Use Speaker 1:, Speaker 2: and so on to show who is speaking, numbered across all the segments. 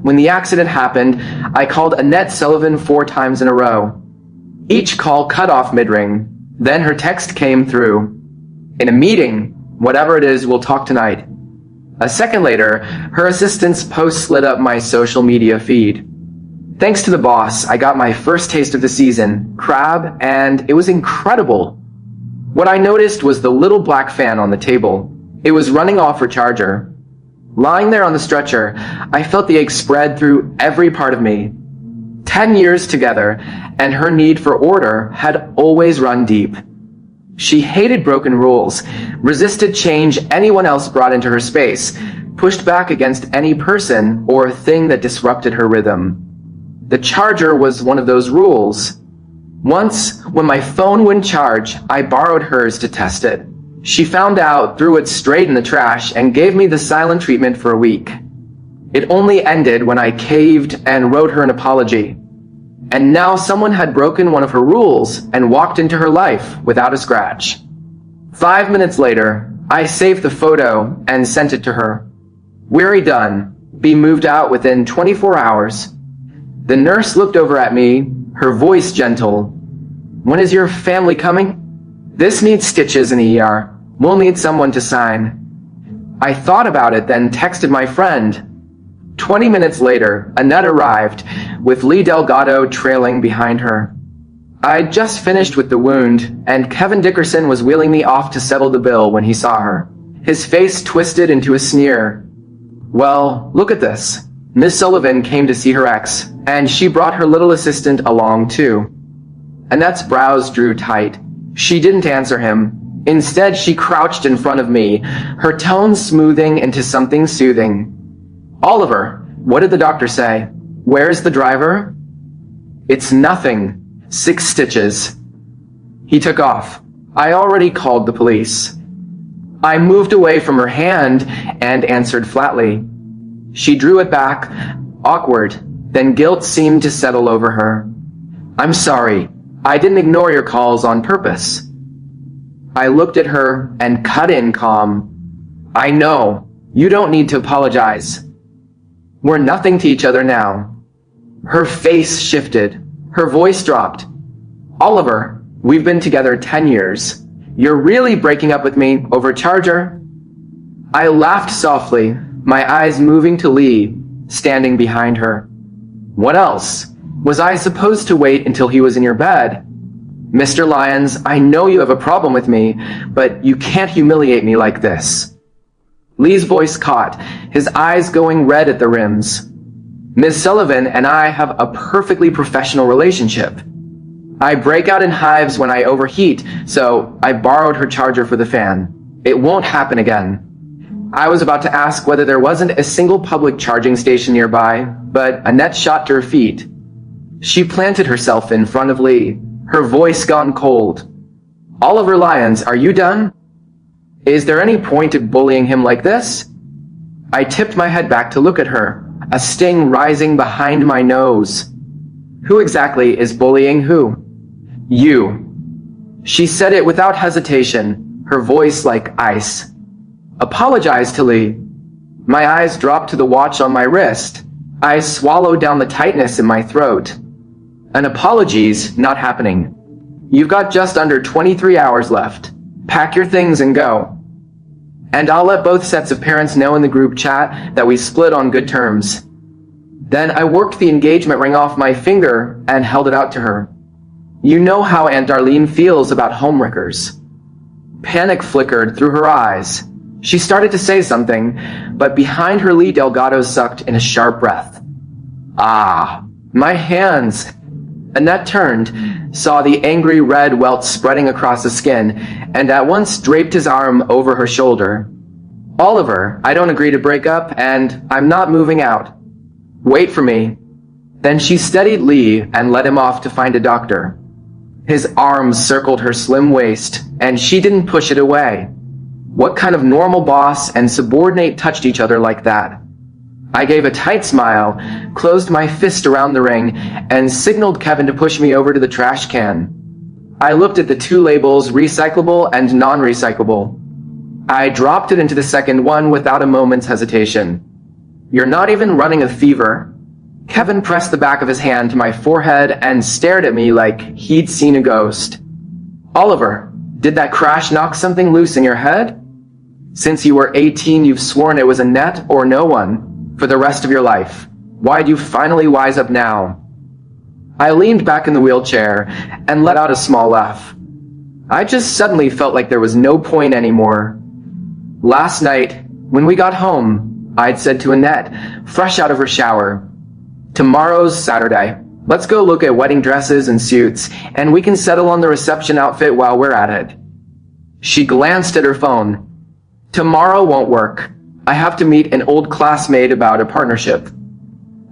Speaker 1: when the accident happened, I called Annette Sullivan 4 times in a row. Each call cut off mid-ring. Then her text came through. In a meeting, whatever it is, we'll talk tonight. A second later, her assistant's post lit up my social media feed. Thanks to the boss, I got my first taste of the season, crab, and it was incredible. What I noticed was the little black fan on the table. It was running off her charger. Lying there on the stretcher, I felt the ache spread through every part of me. 10 years together, and her need for order had always run deep. She hated broken rules, resisted change anyone else brought into her space, pushed back against any person or thing that disrupted her rhythm. The charger was one of those rules. Once, when my phone wouldn't charge, I borrowed hers to test it. She found out, threw it straight in the trash, and gave me the silent treatment for a week. It only ended when I caved and wrote her an apology. And now someone had broken one of her rules and walked into her life without a scratch. 5 minutes later, I saved the photo and sent it to her. Weary done. Be moved out within 24 hours. The nurse looked over at me, her voice gentle. When is your family coming? This needs stitches in ER. We'll need someone to sign. I thought about it, then texted my friend. 20 minutes later, Annette arrived, with Lee Delgado trailing behind her. I'd just finished with the wound, and Kevin Dickerson was wheeling me off to settle the bill when he saw her. His face twisted into a sneer. Well, look at this. Miss Sullivan came to see her ex, and she brought her little assistant along too. Annette's brows drew tight. She didn't answer him. Instead, she crouched in front of me, her tone smoothing into something soothing. Oliver, what did the doctor say? Where's the driver? It's nothing. 6 stitches. He took off. I already called the police. I moved away from her hand and answered flatly. She drew it back, awkward, then guilt seemed to settle over her. I'm sorry. I didn't ignore your calls on purpose. I looked at her and cut in calm. I know. You don't need to apologize. We're nothing to each other now. Her face shifted. Her voice dropped. Oliver, we've been together 10 years. You're really breaking up with me over charger? I laughed softly, my eyes moving to Lee, standing behind her. What else? Was I supposed to wait until he was in your bed? Mr. Lyons, I know you have a problem with me, but you can't humiliate me like this. Lee's voice caught, his eyes going red at the rims. Miss Sullivan and I have a perfectly professional relationship. I break out in hives when I overheat, so I borrowed her charger for the fan. It won't happen again. I was about to ask whether there wasn't a single public charging station nearby, but Annette shot to her feet. She planted herself in front of Lee, her voice gone cold. Oliver Lyons, are you done? Is there any point of bullying him like this? I tipped my head back to look at her, a sting rising behind my nose. Who exactly is bullying who? You. She said it without hesitation, her voice like ice. Apologize to Lee. My eyes dropped to the watch on my wrist. I swallowed down the tightness in my throat. An apology's not happening. You've got just under 23 hours left. Pack your things and go. And I'll let both sets of parents know in the group chat that we split on good terms. Then I worked the engagement ring off my finger and held it out to her. You know how Aunt Darlene feels about homewreckers. Panic flickered through her eyes. She started to say something, but behind her Lee Delgado sucked in a sharp breath. Ah, my hands. Annette turned, saw the angry red welt spreading across the skin, and at once draped his arm over her shoulder. Oliver, I don't agree to break up, and I'm not moving out. Wait for me. Then she steadied Lee and led him off to find a doctor. His arms circled her slim waist, and she didn't push it away. What kind of normal boss and subordinate touched each other like that? I gave a tight smile, closed my fist around the ring, and signaled Kevin to push me over to the trash can. I looked at the 2 labels, recyclable and non-recyclable. I dropped it into the second one without a moment's hesitation. You're not even running a fever. Kevin pressed the back of his hand to my forehead and stared at me like he'd seen a ghost. Oliver, did that crash knock something loose in your head? Since you were 18, you've sworn it was Annette or no one for the rest of your life. Why'd you finally wise up now? I leaned back in the wheelchair and let out a small laugh. I just suddenly felt like there was no point anymore. Last night, when we got home, I'd said to Annette, fresh out of her shower, "Tomorrow's Saturday. Let's go look at wedding dresses and suits, and we can settle on the reception outfit while we're at it." She glanced at her phone. "Tomorrow won't work. I have to meet an old classmate about a partnership.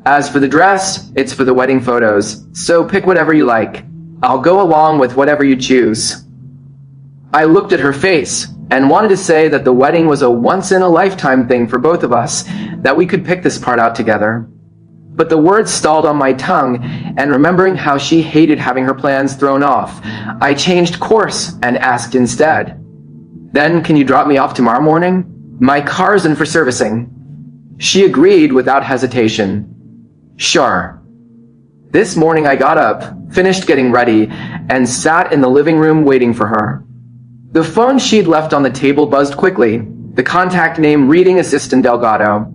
Speaker 1: As for the dress, it's for the wedding photos, so pick whatever you like. I'll go along with whatever you choose." I looked at her face and wanted to say that the wedding was a once-in-a-lifetime thing for both of us, that we could pick this part out together. But the words stalled on my tongue, and remembering how she hated having her plans thrown off, I changed course and asked instead, "Then can you drop me off tomorrow morning? My car's in for servicing." She agreed without hesitation. "Sure." This morning I got up, finished getting ready, and sat in the living room waiting for her. The phone she'd left on the table buzzed quickly, the contact name reading Assistant Delgado.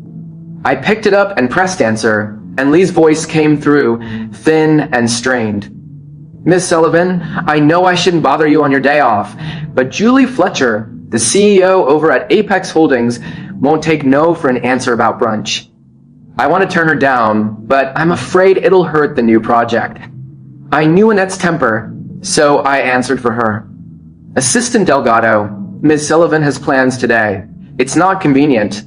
Speaker 1: I picked it up and pressed answer, and Lee's voice came through, thin and strained. "Miss Sullivan, I know I shouldn't bother you on your day off, but Julie Fletcher, the CEO over at Apex Holdings, won't take no for an answer about brunch. I want to turn her down, but I'm afraid it'll hurt the new project." I knew Annette's temper, so I answered for her. "Assistant Delgado, Ms. Sullivan has plans today. It's not convenient.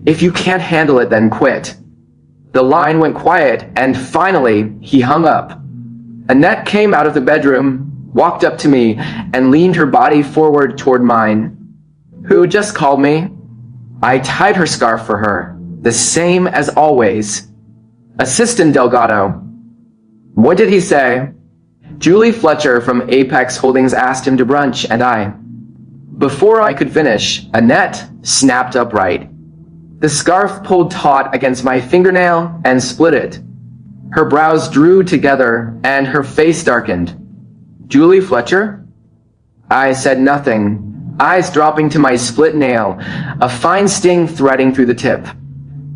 Speaker 1: If you can't handle it, then quit." The line went quiet, and finally, he hung up. Annette came out of the bedroom, walked up to me, and leaned her body forward toward mine. "Who just called me?" I tied her scarf for her, the same as always. "Assistant Delgado." "What did he say?" "Julie Fletcher from Apex Holdings asked him to brunch, and I..." Before I could finish, Annette snapped upright. The scarf pulled taut against my fingernail and split it. Her brows drew together and her face darkened. "Julie Fletcher?" I said nothing, eyes dropping to my split nail, a fine sting threading through the tip.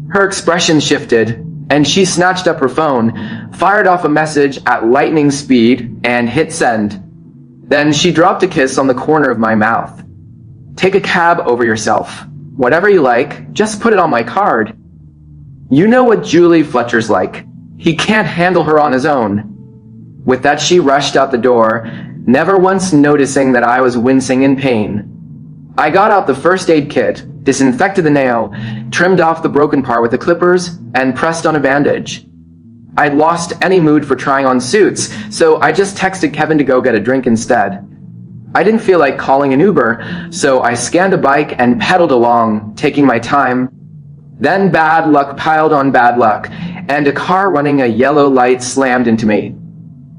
Speaker 1: Her expression shifted, and she snatched up her phone, fired off a message at lightning speed, and hit send. Then she dropped a kiss on the corner of my mouth. "Take a cab over yourself. Whatever you like, just put it on my card. You know what Julie Fletcher's like. He can't handle her on his own." With that, she rushed out the door, never once noticing that I was wincing in pain. I got out the first aid kit, disinfected the nail, trimmed off the broken part with the clippers, and pressed on a bandage. I'd lost any mood for trying on suits, so I just texted Kevin to go get a drink instead. I didn't feel like calling an Uber, so I scanned a bike and pedaled along, taking my time. Then bad luck piled on bad luck, and a car running a yellow light slammed into me.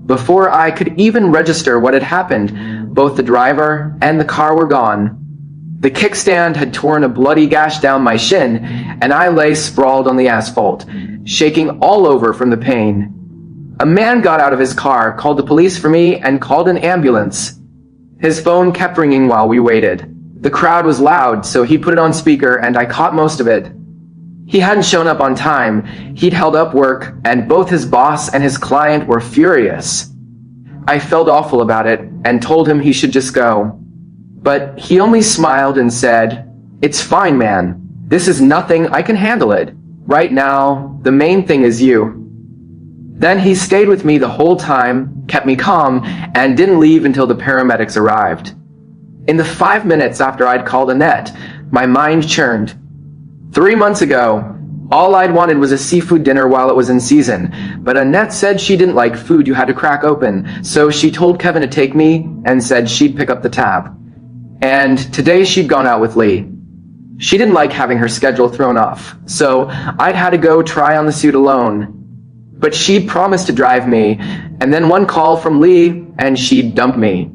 Speaker 1: Before I could even register what had happened, both the driver and the car were gone. The kickstand had torn a bloody gash down my shin, and I lay sprawled on the asphalt, shaking all over from the pain. A man got out of his car, called the police for me, and called an ambulance. His phone kept ringing while we waited. The crowd was loud, so he put it on speaker, and I caught most of it. He hadn't shown up on time. He'd held up work, and both his boss and his client were furious. I felt awful about it and told him he should just go. But he only smiled and said, "It's fine, man. This is nothing. I can handle it. Right now, the main thing is you." Then he stayed with me the whole time, kept me calm, and didn't leave until the paramedics arrived. In the 5 minutes after I'd called Annette, my mind churned. 3 months ago, all I'd wanted was a seafood dinner while it was in season, but Annette said she didn't like food you had to crack open, so she told Kevin to take me and said she'd pick up the tab. And today she'd gone out with Lee. She didn't like having her schedule thrown off, so I'd had to go try on the suit alone. But she'd promised to drive me, and then one call from Lee, and she'd dump me.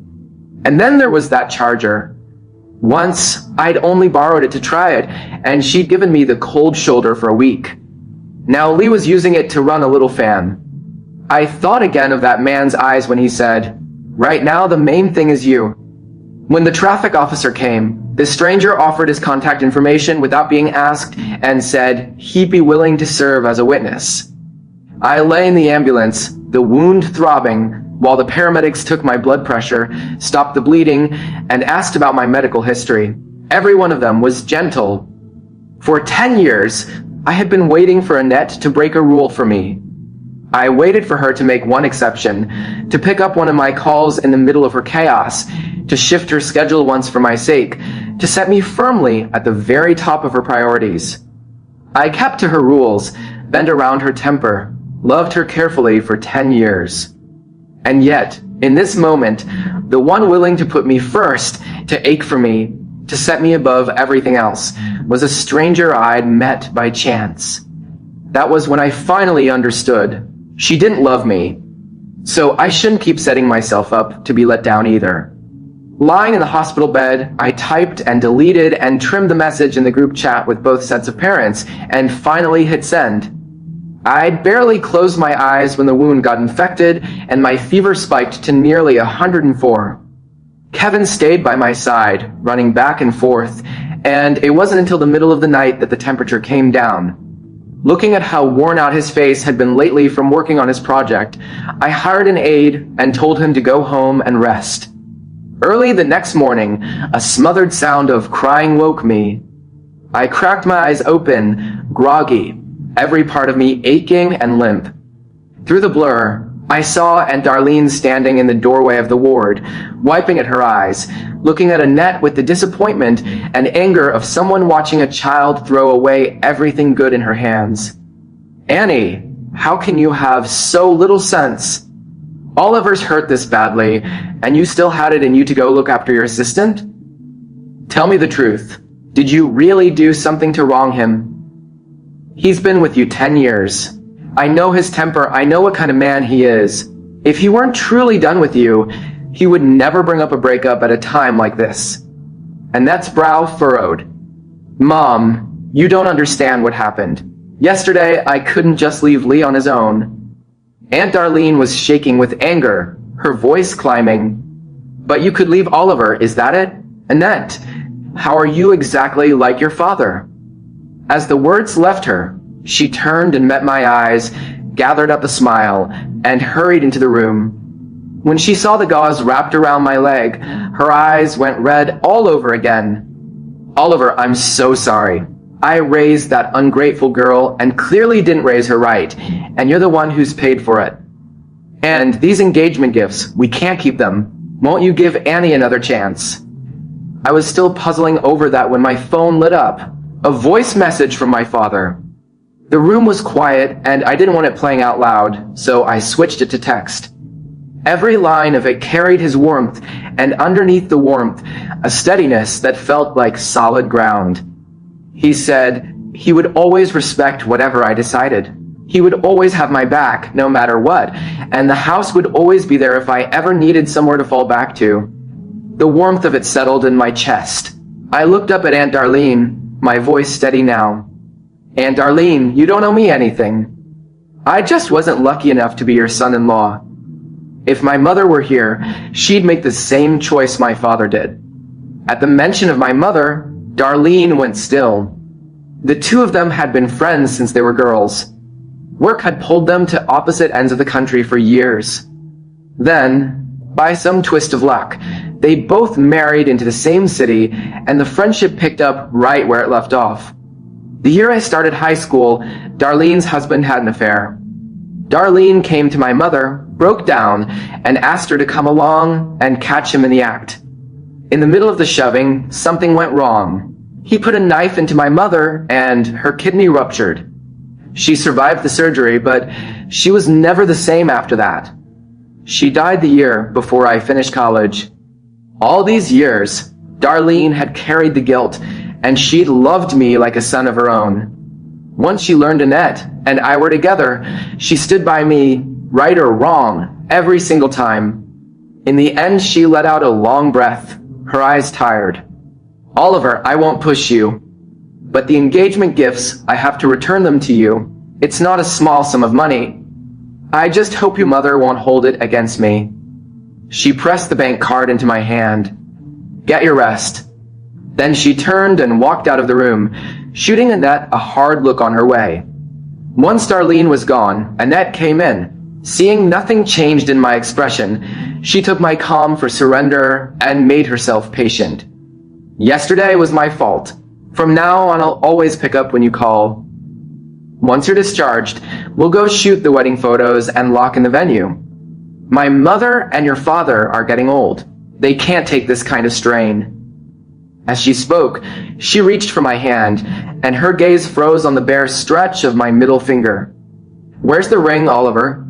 Speaker 1: And then there was that charger. Once, I'd only borrowed it to try it, and she'd given me the cold shoulder for a week. Now Lee was using it to run a little fan. I thought again of that man's eyes when he said, "Right now the main thing is you." When the traffic officer came, the stranger offered his contact information without being asked and said he'd be willing to serve as a witness. I lay in the ambulance, the wound throbbing, while the paramedics took my blood pressure, stopped the bleeding, and asked about my medical history. Every one of them was gentle. For 10 years, I had been waiting for Annette to break a rule for me. I waited for her to make one exception, to pick up one of my calls in the middle of her chaos, to shift her schedule once for my sake, to set me firmly at the very top of her priorities. I kept to her rules, bent around her temper, loved her carefully for 10 years. And yet, in this moment, the one willing to put me first, to ache for me, to set me above everything else, was a stranger I'd met by chance. That was when I finally understood. She didn't love me, so I shouldn't keep setting myself up to be let down either. Lying in the hospital bed, I typed and deleted and trimmed the message in the group chat with both sets of parents, and finally hit send. I'd barely closed my eyes when the wound got infected and my fever spiked to nearly 104. Kevin stayed by my side, running back and forth, and it wasn't until the middle of the night that the temperature came down. Looking at how worn out his face had been lately from working on his project, I hired an aide and told him to go home and rest. Early the next morning, a smothered sound of crying woke me. I cracked my eyes open, groggy, every part of me aching and limp. Through the blur, I saw Aunt Darlene standing in the doorway of the ward, wiping at her eyes, looking at Annette with the disappointment and anger of someone watching a child throw away everything good in her hands. "Annie, how can you have so little sense? Oliver's hurt this badly, and you still had it in you to go look after your assistant? Tell me the truth. Did you really do something to wrong him? He's been with you 10 years. I know his temper. I know what kind of man he is. If he weren't truly done with you, he would never bring up a breakup at a time like this." Annette's brow furrowed. "Mom, you don't understand what happened. Yesterday, I couldn't just leave Lee on his own." Aunt Darlene was shaking with anger, her voice climbing. "But you could leave Oliver, is that it? Annette, how are you exactly like your father?" As the words left her, she turned and met my eyes, gathered up a smile, and hurried into the room. When she saw the gauze wrapped around my leg, her eyes went red all over again. "Oliver, I'm so sorry. I raised that ungrateful girl and clearly didn't raise her right, and you're the one who's paid for it. And these engagement gifts, we can't keep them. Won't you give Annie another chance?" I was still puzzling over that when my phone lit up. A voice message from my father. The room was quiet, and I didn't want it playing out loud, so I switched it to text. Every line of it carried his warmth, and underneath the warmth, a steadiness that felt like solid ground. He said he would always respect whatever I decided. He would always have my back, no matter what, and the house would always be there if I ever needed somewhere to fall back to. The warmth of it settled in my chest. I looked up at Aunt Darlene, my voice steady now. "Aunt Darlene, you don't owe me anything. I just wasn't lucky enough to be your son-in-law. If my mother were here, she'd make the same choice my father did." At the mention of my mother, Darlene went still. The two of them had been friends since they were girls. Work had pulled them to opposite ends of the country for years. Then, by some twist of luck, they both married into the same city, and the friendship picked up right where it left off. The year I started high school, Darlene's husband had an affair. Darlene came to my mother, broke down, and asked her to come along and catch him in the act. In the middle of the shoving, something went wrong. He put a knife into my mother, and her kidney ruptured. She survived the surgery, but she was never the same after that. She died the year before I finished college. All these years, Darlene had carried the guilt, and she'd loved me like a son of her own. Once she learned Annette and I were together, she stood by me, right or wrong, every single time. In the end, she let out a long breath, her eyes tired. "Oliver, I won't push you, but the engagement gifts, I have to return them to you. It's not a small sum of money. I just hope your mother won't hold it against me." She pressed the bank card into my hand. "Get your rest." Then she turned and walked out of the room, shooting Annette a hard look on her way. Once Darlene was gone, Annette came in. Seeing nothing changed in my expression, she took my calm for surrender and made herself patient. "Yesterday was my fault. From now on, I'll always pick up when you call. Once you're discharged, we'll go shoot the wedding photos and lock in the venue. My mother and your father are getting old. They can't take this kind of strain." As she spoke, she reached for my hand, and her gaze froze on the bare stretch of my middle finger. "Where's the ring, Oliver?"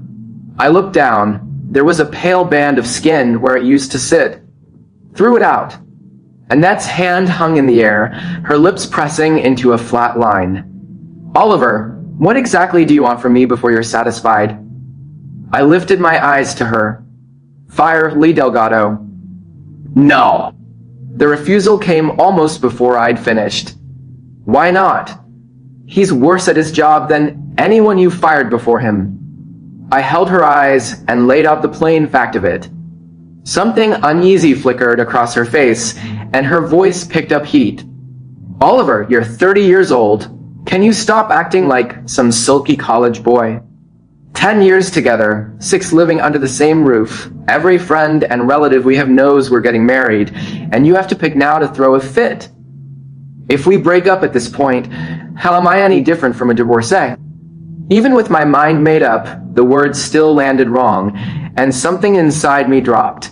Speaker 1: I looked down. There was a pale band of skin where it used to sit. Threw it out. Annette's hand hung in the air, her lips pressing into a flat line. "Oliver, what exactly do you want from me before you're satisfied?" I lifted my eyes to her. "Fire Lee Delgado." "No." The refusal came almost before I'd finished. "Why not?" "He's worse at his job than anyone you fired before him." I held her eyes and laid out the plain fact of it. Something uneasy flickered across her face, and her voice picked up heat. "Oliver, you're 30 years old. Can you stop acting like some sulky college boy? 10 years together, 6 living under the same roof. Every friend and relative we have knows we're getting married, and you have to pick now to throw a fit. If we break up at this point, how am I any different from a divorcee?" Even with my mind made up, the words still landed wrong, and something inside me dropped.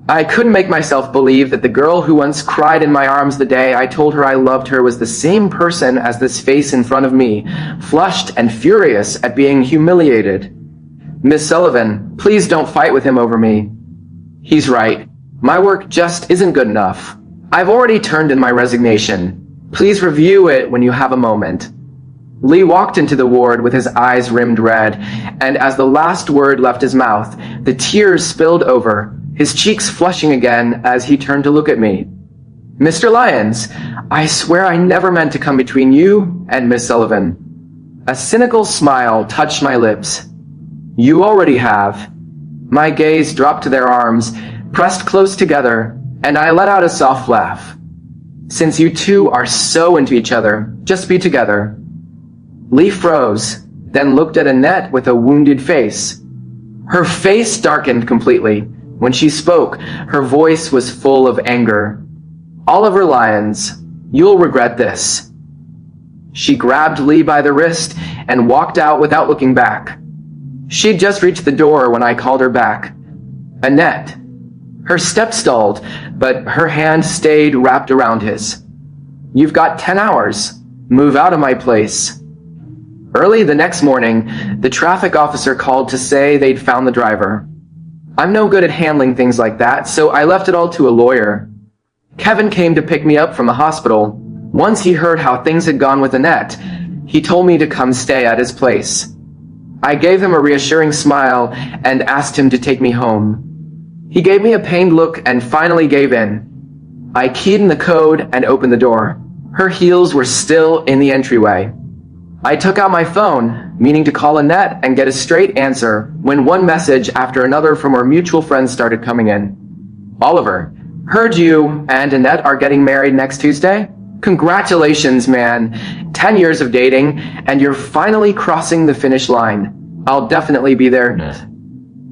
Speaker 1: I couldn't make myself believe that the girl who once cried in my arms the day I told her I loved her was the same person as this face in front of me, flushed and furious at being humiliated. "Miss Sullivan, please don't fight with him over me. He's right. My work just isn't good enough. I've already turned in my resignation. Please review it when you have a moment." Lee walked into the ward with his eyes rimmed red, and as the last word left his mouth, the tears spilled over, his cheeks flushing again as he turned to look at me. "Mr. Lyons, I swear I never meant to come between you and Miss Sullivan." A cynical smile touched my lips. "You already have." My gaze dropped to their arms, pressed close together, and I let out a soft laugh. "Since you two are so into each other, just be together." Lee froze, then looked at Annette with a wounded face. Her face darkened completely. When she spoke, her voice was full of anger. "Oliver Lyons, you'll regret this." She grabbed Lee by the wrist and walked out without looking back. She'd just reached the door when I called her back. "Annette." Her step stalled, but her hand stayed wrapped around his. "You've got 10 hours. Move out of my place." Early the next morning, the traffic officer called to say they'd found the driver. I'm no good at handling things like that, so I left it all to a lawyer. Kevin came to pick me up from the hospital. Once he heard how things had gone with Annette, he told me to come stay at his place. I gave him a reassuring smile and asked him to take me home. He gave me a pained look and finally gave in. I keyed in the code and opened the door. Her heels were still in the entryway. I took out my phone, meaning to call Annette and get a straight answer, when one message after another from our mutual friends started coming in. "Oliver, heard you and Annette are getting married next Tuesday? Congratulations, man. 10 years of dating, and you're finally crossing the finish line. I'll definitely be there."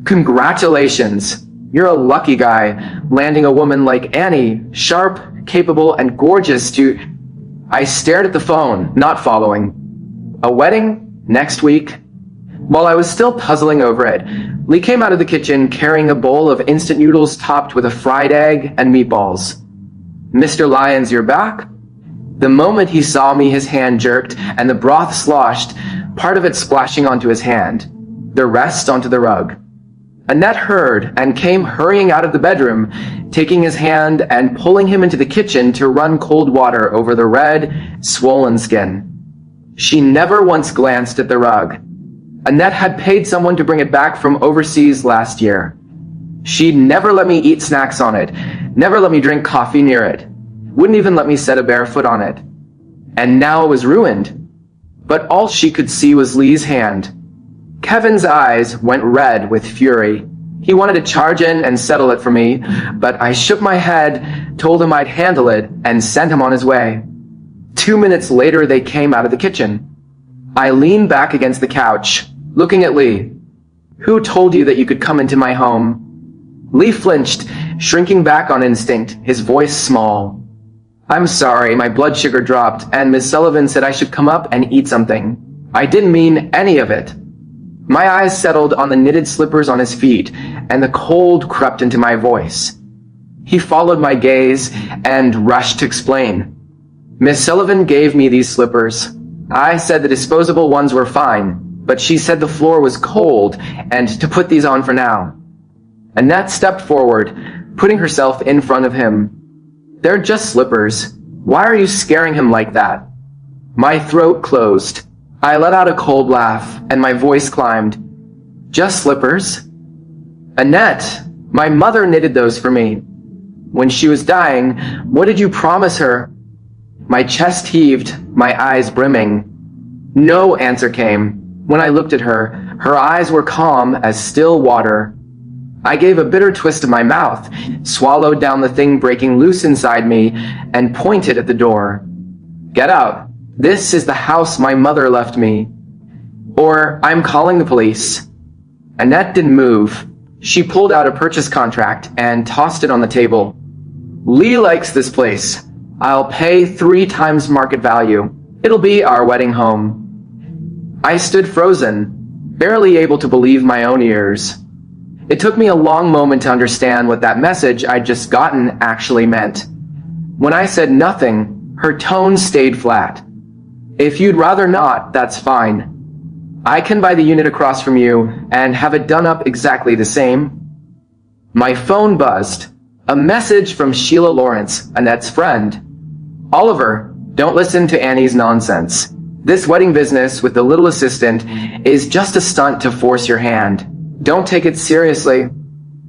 Speaker 1: "Congratulations. You're a lucky guy, landing a woman like Annie, sharp, capable, and gorgeous to..." I stared at the phone, not following. "A wedding? Next week?" While I was still puzzling over it, Lee came out of the kitchen carrying a bowl of instant noodles topped with a fried egg and meatballs. "Mr. Lyons, you're back?" The moment he saw me, his hand jerked, and the broth sloshed, part of it splashing onto his hand, the rest onto the rug. Annette heard and came hurrying out of the bedroom, taking his hand and pulling him into the kitchen to run cold water over the red, swollen skin. She never once glanced at the rug. Annette had paid someone to bring it back from overseas last year. She'd never let me eat snacks on it, never let me drink coffee near it, wouldn't even let me set a bare foot on it. And now it was ruined. but all she could see was Lee's hand. Kevin's eyes went red with fury. He wanted to charge in and settle it for me, but I shook my head, told him I'd handle it, and sent him on his way. 2 minutes later, they came out of the kitchen. I leaned back against the couch, looking at Lee. "Who told you that you could come into my home?" Lee flinched, shrinking back on instinct, his voice small. "I'm sorry, my blood sugar dropped, and Miss Sullivan said I should come up and eat something. I didn't mean any of it." My eyes settled on the knitted slippers on his feet, and the cold crept into my voice. He followed my gaze and rushed to explain. "Miss Sullivan gave me these slippers. I said the disposable ones were fine, but she said the floor was cold and to put these on for now." Annette stepped forward, putting herself in front of him. "They're just slippers. Why are you scaring him like that?" My throat closed. I let out a cold laugh, and my voice climbed. "Just slippers?" "Annette, my mother knitted those for me. When she was dying, what did you promise her?" My chest heaved, my eyes brimming. No answer came. When I looked at her, her eyes were calm as still water. I gave a bitter twist of my mouth, swallowed down the thing breaking loose inside me, and pointed at the door. "Get out. This is the house my mother left me. Or I'm calling the police." Annette didn't move. She pulled out a purchase contract and tossed it on the table. "Lee likes this place. I'll pay 3 times market value. It'll be our wedding home." I stood frozen, barely able to believe my own ears. It took me a long moment to understand what that message I'd just gotten actually meant. When I said nothing, her tone stayed flat. "If you'd rather not, that's fine. I can buy the unit across from you and have it done up exactly the same." My phone buzzed. A message from Sheila Lawrence, Annette's friend. "Oliver, don't listen to Annie's nonsense. This wedding business with the little assistant is just a stunt to force your hand. Don't take it seriously.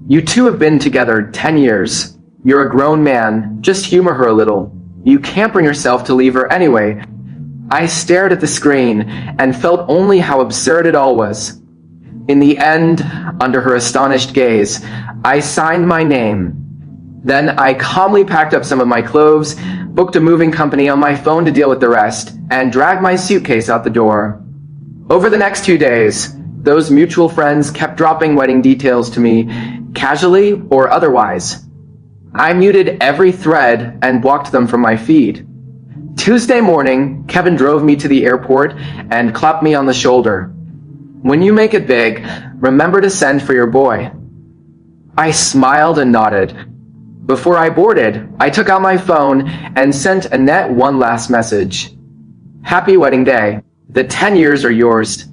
Speaker 1: You two have been together 10 years. You're a grown man. Just humor her a little. You can't bring yourself to leave her anyway." I stared at the screen and felt only how absurd it all was. In the end, under her astonished gaze, I signed my name. Then I calmly packed up some of my clothes, booked a moving company on my phone to deal with the rest, and dragged my suitcase out the door. Over the next 2 days, those mutual friends kept dropping wedding details to me, casually or otherwise. I muted every thread and blocked them from my feed. Tuesday morning, Kevin drove me to the airport and clapped me on the shoulder. "When you make it big, remember to send for your boy." I smiled and nodded. Before I boarded, I took out my phone and sent Annette one last message. "Happy wedding day. The 10 years are yours.